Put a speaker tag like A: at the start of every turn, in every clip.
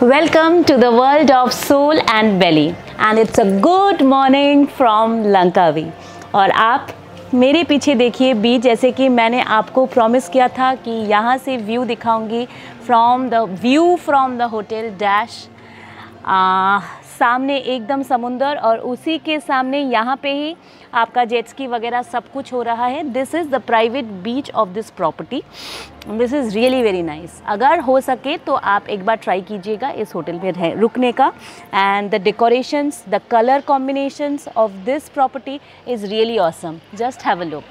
A: Welcome to the world of soul and belly and it's a good morning from Langkawi। और आप मेरे पीछे देखिए बीच, जैसे कि मैंने आपको प्रॉमिस किया था कि यहाँ से व्यू दिखाऊंगी फ्रॉम द होटल डैश। सामने एकदम समुंदर और उसी के सामने यहाँ पे ही आपका जेट स्की वगैरह सब कुछ हो रहा है। This is the private beach of this property. This is really very nice. अगर हो सके तो आप एक बार ट्राई कीजिएगा इस होटल में रुकने का। And the decorations, the colour combinations of this property is really awesome. Just have a look.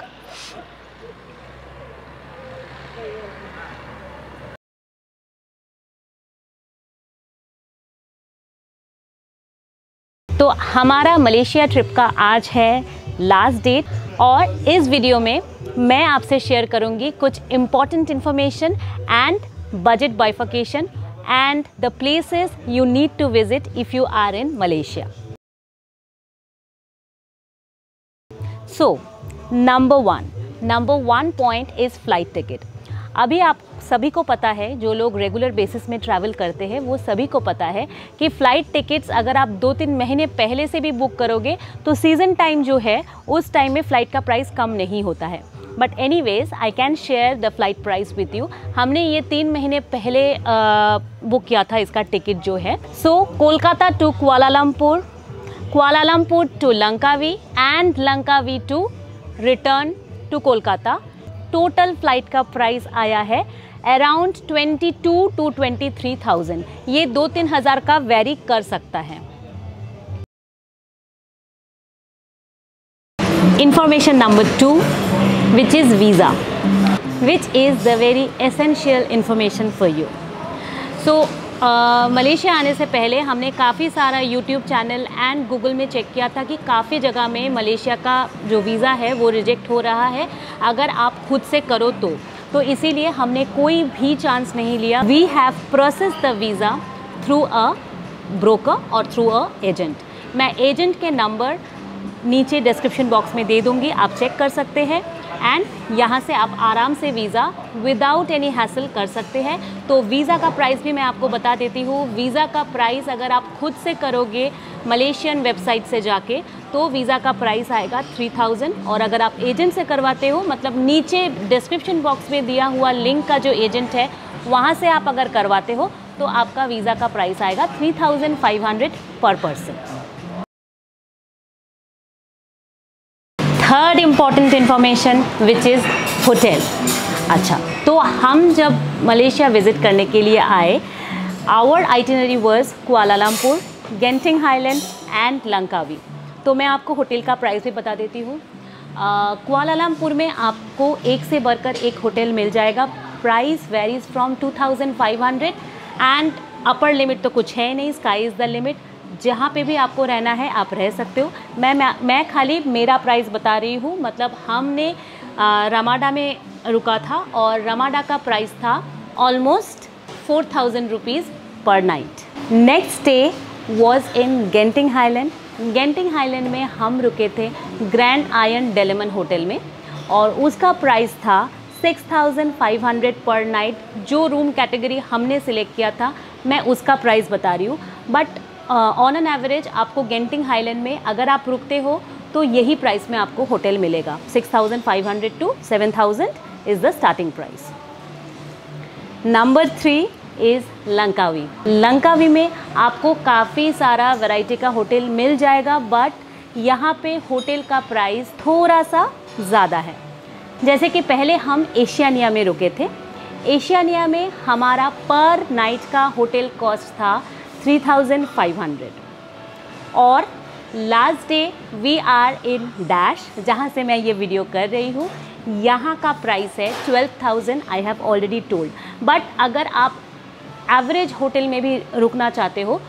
A: तो हमारा मलेशिया ट्रिप का आज है लास्ट डेट और इस वीडियो में मैं आपसे शेयर करूंगी कुछ important information and budget bifurcation and the places you need to visit if you are in Malaysia. So number one point is flight ticket. अभी आप सभी को पता है, जो लोग रेगुलर बेसिस में ट्रैवल करते हैं वो सभी को पता है कि फ़्लाइट टिकट्स अगर आप 2-3 महीने पहले से भी बुक करोगे तो सीज़न टाइम जो है उस टाइम में फ़्लाइट का प्राइस कम नहीं होता है। But anyways I can share the flight price with you. हमने ये 3 महीने पहले बुक किया था इसका टिकट जो है। So Kolkata to Kuala Lumpur to Langkawi and Langkawi to return to Kolkata. Total flight का प्राइस आया है अराउंड 22 to 23,000। ये 2-3 हज़ार का वेरी कर सकता है। Information number 2 which is visa, which is the very essential information for you. So Malaysia आने से पहले हमने काफ़ी सारा यूट्यूब चैनल एंड गूगल में चेक किया था कि काफ़ी जगह में मलेशिया का जो वीज़ा है वो रिजेक्ट हो रहा है अगर आप खुद से करो तो इसीलिए हमने कोई भी चांस नहीं लिया। We have process the visa through a broker और थ्रू अ एजेंट। मैं एजेंट के नंबर नीचे डिस्क्रिप्शन बॉक्स में दे दूँगी, आप चेक कर सकते हैं एंड यहाँ से आप आराम से वीज़ा विदाउट एनी हैसल कर सकते हैं। तो वीज़ा का प्राइस भी मैं आपको बता देती हूँ। वीज़ा का प्राइस अगर आप खुद से करोगे मलेशियन वेबसाइट से जाके तो वीज़ा का प्राइस आएगा 3,000 और अगर आप एजेंट से करवाते हो, मतलब नीचे डिस्क्रिप्शन बॉक्स में दिया हुआ लिंक का जो एजेंट है वहाँ से आप अगर करवाते हो तो आपका वीज़ा का प्राइस आएगा 3,500 पर person. Third important information which is hotel. अच्छा, तो हम जब मलेशिया विज़िट करने के लिए आए, our itinerary was Kuala Lumpur, Genting highland and Langkawi. तो मैं आपको होटल का प्राइस भी बता देती हूँ। कुआलालंपुर में आपको एक से बढ़कर एक होटल मिल जाएगा। Price varies from 2,500 and upper limit तो कुछ है नहीं, स्काई इज़ द लिमिट। जहाँ पे भी आपको रहना है आप रह सकते हो। मैं खाली मेरा प्राइस बता रही हूँ। मतलब हमने रमाडा में रुका था और रमाडा का प्राइस था almost 4,000 rupees per night. Next day was in Genting Highland. Genting Highland में हम रुके थे ग्रैंड आयन डेलेमन होटल में और उसका प्राइस था 6,500 पर नाइट। जो रूम कैटेगरी हमने सिलेक्ट किया था मैं उसका प्राइस बता रही हूँ। बट ऑन एन एवरेज आपको गेंटिंग हाईलैंड में अगर आप रुकते हो तो यही प्राइस में आपको होटल मिलेगा। 6,500 to 7,000 is the starting price. Number 3 is Langkawi. Langkawi में आपको काफ़ी सारा वैरायटी का होटल मिल जाएगा बट यहाँ पे होटल का प्राइस थोड़ा सा ज़्यादा है। जैसे कि पहले हम एशियानिया में रुके थे। एशियानिया में हमारा पर नाइट का होटल कॉस्ट था 3,500 और last day we are in dash, जहाँ से मैं ये वीडियो कर रही हूँ, यहाँ का प्राइस है 12,000। I have already told. But अगर आप एवरेज होटल में भी रुकना चाहते हो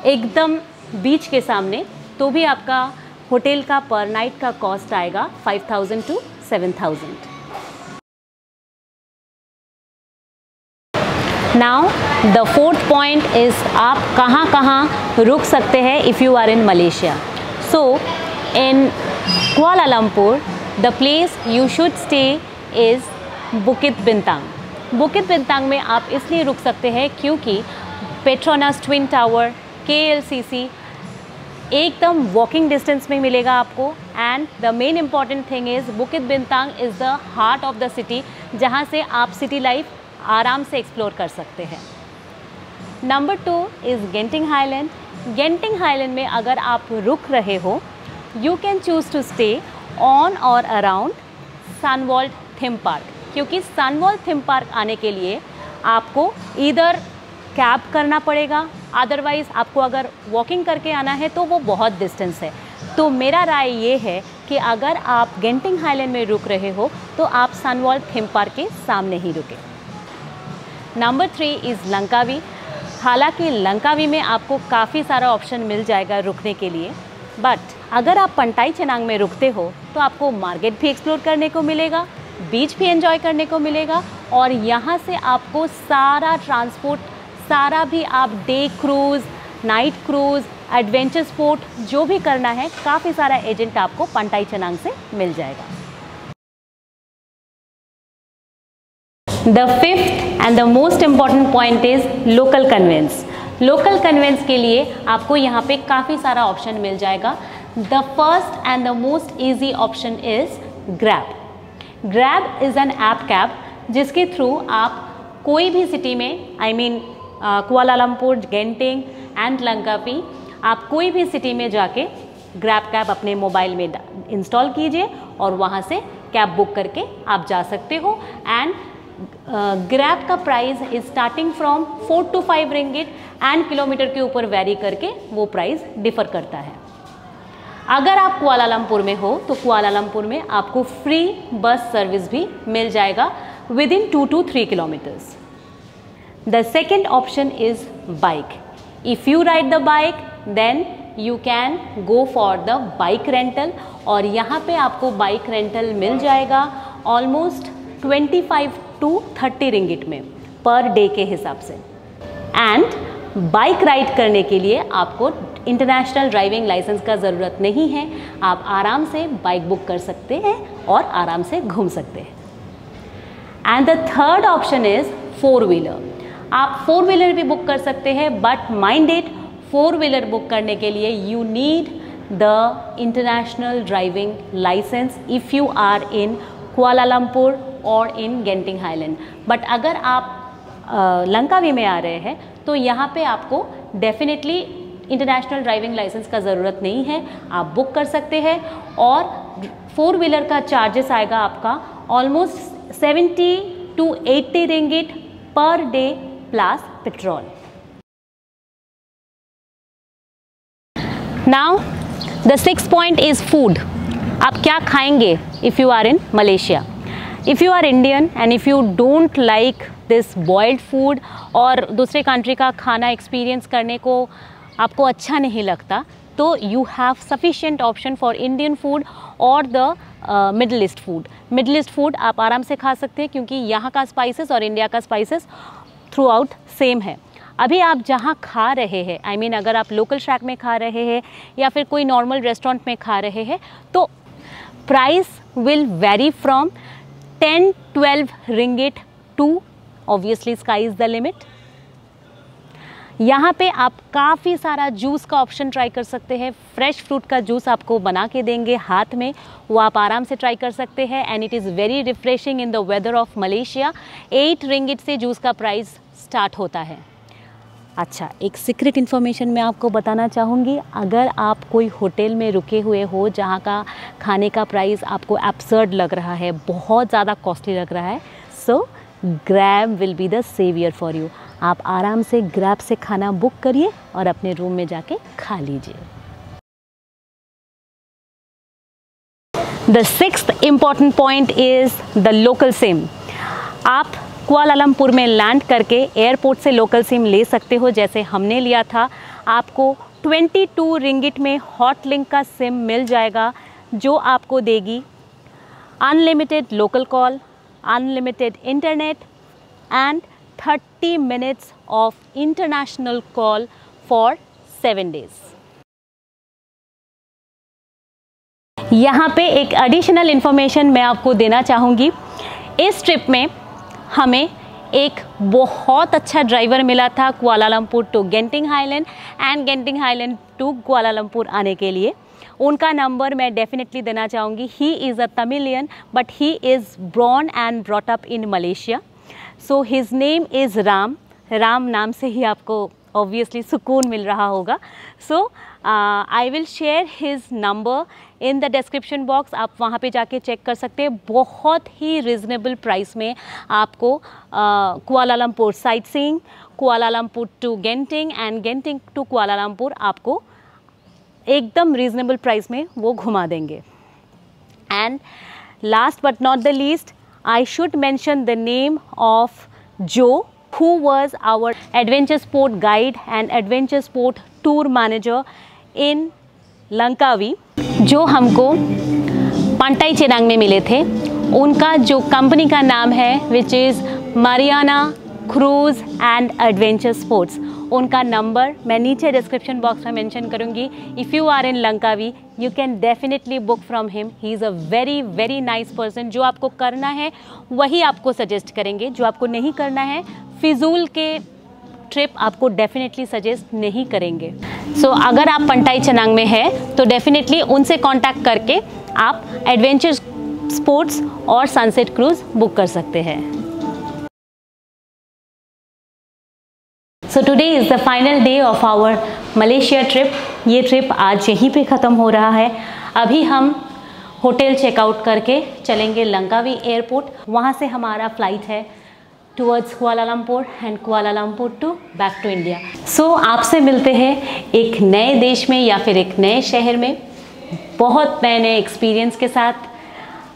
A: एकदम बीच के सामने तो भी आपका होटल का पर नाइट का कॉस्ट आएगा 5,000 to 7,000। Now the fourth point is आप कहाँ रुक सकते हैं if you are in Malaysia. So in Kuala Lumpur the place you should stay is Bukit Bintang. Bukit Bintang में आप इसलिए रुक सकते हैं क्योंकि पेट्रोनास ट्विन टावर, KLCC एकदम वॉकिंग डिस्टेंस में मिलेगा आपको। And the main important thing is Bukit Bintang is the heart of the city, जहाँ से आप सिटी लाइफ आराम से एक्सप्लोर कर सकते हैं। Number 2 is Genting Highland. Genting Highland में अगर आप रुक रहे हो, you can choose to stay on और अराउंड सनवर्ल्ड थीम पार्क, क्योंकि सनवर्ल्ड थीम पार्क आने के लिए आपको इधर कैब करना पड़ेगा, अदरवाइज़ आपको अगर वॉकिंग करके आना है तो वो बहुत डिस्टेंस है। तो मेरा राय ये है कि अगर आप गेंटिंग हाईलैंड में रुक रहे हो तो आप सनवर्ल्ड थीम पार्क के सामने ही रुकें। Number 3 is Langkawi. हालांकि लंकावी में आपको काफ़ी सारा ऑप्शन मिल जाएगा रुकने के लिए, बट अगर आप पंटाई चेनांग में रुकते हो तो आपको मार्केट भी एक्सप्लोर करने को मिलेगा, बीच भी एंजॉय करने को मिलेगा, और यहाँ से आपको सारा ट्रांसपोर्ट, सारा भी आप day cruise, night cruise, adventure sport जो भी करना है, काफ़ी सारा एजेंट आपको पंटाई चेनांग से मिल जाएगा। The fifth and the most important point is local conveyance. Local conveyance के लिए आपको यहाँ पे काफ़ी सारा ऑप्शन मिल जाएगा। The first and the most easy option is Grab. Grab is an app cab जिसके थ्रू आप कोई भी सिटी में, I mean Kuala Lumpur, Genting and Langkawi, आप कोई भी सिटी में जाके ग्रैब कैब अपने मोबाइल में इंस्टॉल कीजिए और वहाँ से कैब बुक करके आप जा सकते हो। एंड ग्रैब का price is starting from 4 to 5 ringgit and kilometre के ऊपर वेरी करके वो प्राइस डिफ़र करता है। अगर आप कुआलालंपुर में हो तो कुआलालंपुर में आपको फ्री बस सर्विस भी मिल जाएगा with in 2 to 3 kilometres. The second option is bike. If you ride the bike, then you can go for the bike rental, और यहाँ पे आपको बाइक रेंटल मिल जाएगा ऑलमोस्ट 25 to 30 रिंगिट में पर डे के हिसाब से। एंड बाइक राइड करने के लिए आपको इंटरनेशनल ड्राइविंग लाइसेंस का ज़रूरत नहीं है, आप आराम से बाइक बुक कर सकते हैं और आराम से घूम सकते हैं। And the third option is 4 wheeler. आप 4 व्हीलर भी बुक कर सकते हैं, but mind it, 4 wheeler book करने के लिए you need the international driving licence if you are in Kuala Lumpur और इन गेंटिंग हाईलैंड। बट अगर आप लंकावी में आ रहे हैं तो यहाँ पे आपको डेफिनेटली इंटरनेशनल ड्राइविंग लाइसेंस का ज़रूरत नहीं है, आप बुक कर सकते हैं। और 4 व्हीलर का चार्जेस आएगा आपका almost 70 to 80 ringgit per day plus petrol. Now the 6th point is food. आप क्या खाएंगे if you are in Malaysia. If you are Indian and if you don't like this boiled food और दूसरे country का खाना experience करने को आपको अच्छा नहीं लगता, तो you have sufficient option for Indian food और the middle east food. Middle east food आप आराम से खा सकते हैं क्योंकि यहाँ का स्पाइसेस और इंडिया का स्पाइसेस थ्रू आउट सेम है। अभी आप जहाँ खा रहे हैं, आई मीन अगर आप लोकल शैक में खा रहे हैं या फिर कोई नॉर्मल रेस्टोरेंट में खा रहे हैं, तो price will vary from 10-12 ringgit to obviously sky is the limit. यहाँ पे आप काफ़ी सारा जूस का ऑप्शन ट्राई कर सकते हैं। फ्रेश फ्रूट का जूस आपको बना के देंगे हाथ में, वो आप आराम से ट्राई कर सकते हैं। And it is very refreshing in the weather of Malaysia. 8 ringgit से जूस का प्राइस स्टार्ट होता है। अच्छा, एक सीक्रेट इन्फॉर्मेशन मैं आपको बताना चाहूँगी। अगर आप कोई होटल में रुके हुए हो जहाँ का खाने का प्राइस आपको एब्सर्ड लग रहा है, बहुत ज़्यादा कॉस्टली लग रहा है, so Grab will be the saviour for you. आप आराम से ग्रैब से खाना बुक करिए और अपने रूम में जाके खा लीजिए। The 6th important point is the local SIM. आप कुआलालंपुर में लैंड करके एयरपोर्ट से लोकल सिम ले सकते हो, जैसे हमने लिया था। आपको 22 रिंगिट में हॉट लिंक का सिम मिल जाएगा, जो आपको देगी unlimited local call, unlimited internet and 30 minutes of international call for 7 days। यहाँ पे एक एडिशनल इन्फॉर्मेशन मैं आपको देना चाहूँगी। इस ट्रिप में हमें एक बहुत अच्छा ड्राइवर मिला था Kuala Lumpur to Genting highland and Genting highland to Kuala Lumpur आने के लिए। उनका नंबर मैं डेफिनेटली देना चाहूँगी। He is a Tamilian but he is born and brought up in Malaysia. So his name is Ram. Ram नाम से ही आपको ऑब्वियसली सुकून मिल रहा होगा। So I will share his number in the description box. आप वहाँ पे जाके चेक कर सकते हैं। बहुत ही रिजनेबल प्राइस में आपको Kuala Lumpur sightseeing, Kuala Lumpur to Genting and Genting to Kuala Lumpur आपको एकदम रीज़नेबल प्राइस में वो घुमा देंगे। And last but not the least, I should mention the name of Joe, who was our adventure sport guide and adventure sport tour manager in Langkawi, जो हमको पंटाई चेनांग में मिले थे। उनका जो कंपनी का नाम है which is Mariana cruise and adventure sports. उनका नंबर मैं नीचे डिस्क्रिप्शन बॉक्स में मेंशन करूँगी। If you are in Langkawi you can definitely book from him. He is a very very nice person. जो आपको करना है वही आपको सजेस्ट करेंगे, जो आपको नहीं करना है फिजूल के ट्रिप आपको डेफिनेटली सजेस्ट नहीं करेंगे। सो अगर आप पंटाई चेनांग में है तो डेफिनेटली उनसे कांटेक्ट करके आप एडवेंचर स्पोर्ट्स और सनसेट क्रूज़ बुक कर सकते हैं। So today is the final day of our Malaysia trip. ये ट्रिप आज यहीं पे ख़त्म हो रहा है। अभी हम होटल चेकआउट करके चलेंगे लंकावी एयरपोर्ट। वहाँ से हमारा फ़्लाइट है towards Kuala Lumpur and Kuala Lumpur to back to India. So आपसे मिलते हैं एक नए देश में या फिर एक नए शहर में बहुत नए नए एक्सपीरियंस के साथ।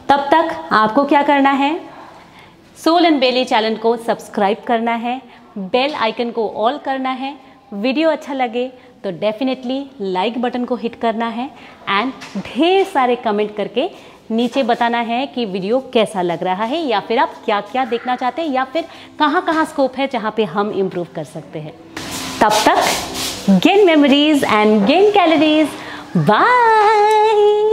A: तब तक आपको क्या करना है, सोल एंड बेली चैनल को सब्सक्राइब करना है, बेल आइकन को ऑल करना है। वीडियो अच्छा लगे तो डेफिनेटली लाइक बटन को हिट करना है एंड ढेर सारे कमेंट करके नीचे बताना है कि वीडियो कैसा लग रहा है या फिर आप क्या क्या देखना चाहते हैं या फिर कहाँ कहाँ स्कोप है जहाँ पे हम इम्प्रूव कर सकते हैं। तब तक gain memories and gain calories. Bye.